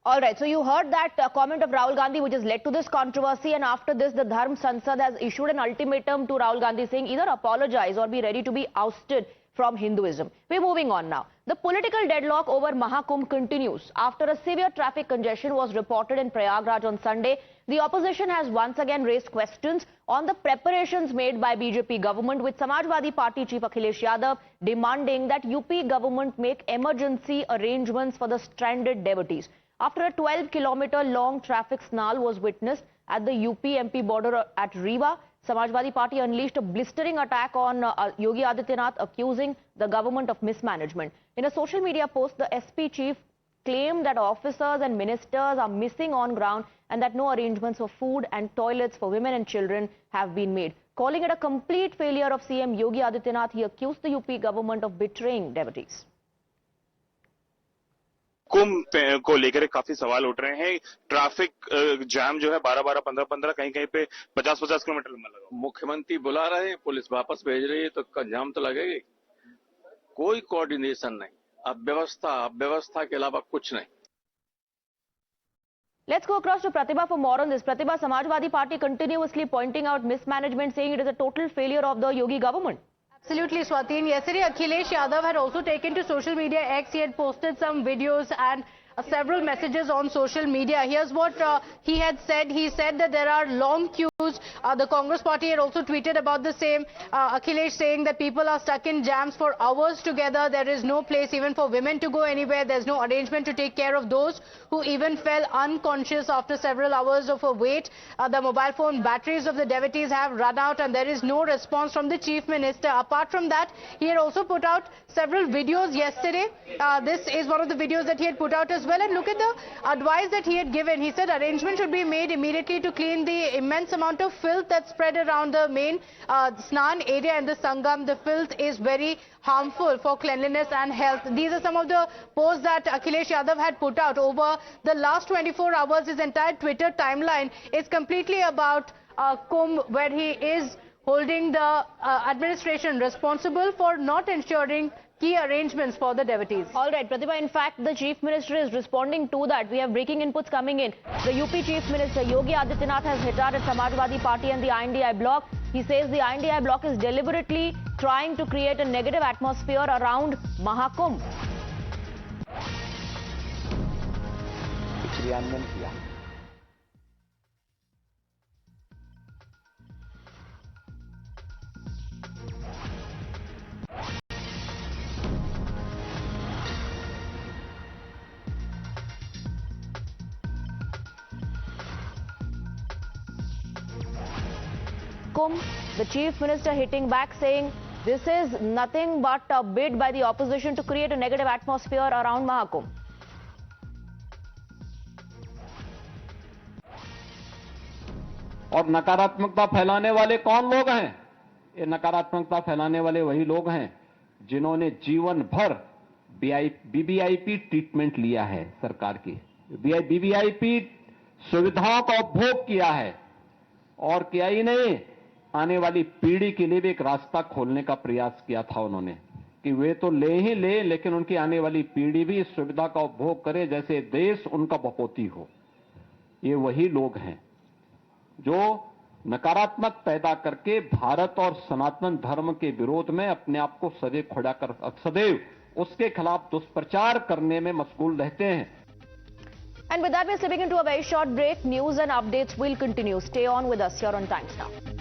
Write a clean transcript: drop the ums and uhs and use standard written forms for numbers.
All right, so you heard that comment of Rahul Gandhi, which has led to this controversy, and after this, the Dharm Sansad has issued an ultimatum to Rahul Gandhi saying either apologize or be ready to be ousted from Hinduism. We're moving on now. The political deadlock over Mahakumbh continues. After a severe traffic congestion was reported in Prayagraj on Sunday, the opposition has once again raised questions on the preparations made by BJP government, with Samajwadi Party Chief Akhilesh Yadav demanding that UP government make emergency arrangements for the stranded devotees. After a 12-kilometer long traffic snarl was witnessed at the UP-MP border at Rewa, Samajwadi Party unleashed a blistering attack on Yogi Adityanath, accusing the government of mismanagement. In a social media post, the SP chief claimed that officers and ministers are missing on ground and that no arrangements for food and toilets for women and children have been made. Calling it a complete failure of CM Yogi Adityanath, he accused the UP government of betraying devotees. कुंभ को लेकर काफी सवाल उठ रहे हैं। Traffic jam जो है 12-12, 15-15, कहीं-कहीं पे 50-50 किलोमीटर लंबा लगा। मुख्यमंत्री बुला रहे हैं, पुलिस वापस भेज रही है, तो जाम तो लगेगी। कोई कोऑर्डिनेशन नहीं, अव्यवस्था के अलावा कुछ नहीं। Let's go across to Pratibha for more on this. Pratibha, Samajwadi Party continuously pointing out mismanagement, saying it is a total failure of the Yogi government. Absolutely, Swati. And yesterday, Akhilesh Yadav had also taken to social media X. He had posted some videos and several messages on social media. Here's what he had said. He said that there are long queues. The Congress party had also tweeted about the same. Akhilesh saying that people are stuck in jams for hours together. There is no place even for women to go anywhere. There's no arrangement to take care of those who even fell unconscious after several hours of a wait. The mobile phone batteries of the devotees have run out and there is no response from the Chief Minister. Apart from that, he had also put out several videos yesterday. This is one of the videos that he had put out as well, and look at the advice that he had given. He said arrangement should be made immediately to clean the immense amount of filth that's spread around the main Snan area and the Sangam. The filth is very harmful for cleanliness and health. These are some of the posts that Akhilesh Yadav had put out over the last 24 hours. His entire Twitter timeline is completely about Kumbh, where he is holding the administration responsible for not ensuring key arrangements for the devotees. All right, Pratibha, in fact, the Chief Minister is responding to that. We have breaking inputs coming in. The UP Chief Minister, Yogi Adityanath, has hit out at Samajwadi Party and the INDI bloc. He says the INDI bloc is deliberately trying to create a negative atmosphere around Mahakumbh. Kumbh, the Chief Minister hitting back, saying this is nothing but a bid by the opposition to create a negative atmosphere around Mahakumbh. और नकारात्मकता फैलाने वाले कौन लोग हैं? ये नकारात्मकता फैलाने वाले वही लोग हैं जिन्होंने जीवन भर बीबीआईपी ट्रीटमेंट लिया है सरकार की, बीबीआईपी सुविधाओं का उपभोग किया है, और किया ही नहीं, आने वाली पीढ़ी के लिए भी एक रास्ता खोलने का प्रयास किया था उन्होंने कि वे तो ले ही ले, लेकिन उनकी आने वाली पीढ़ी भी इस सुविधा का उपभोग करे जैसे देश उनका बपोती हो। ये वही लोग हैं जो नकारात्मक पैदा करके भारत और सनातन धर्म के विरोध में अपने आप को सदैव उसके खिलाफ दुष्प्रचार करने में मशगूल रहते हैं। And with that, we're slipping into a very short break. News and updates will continue. Stay on with us here on Times Now.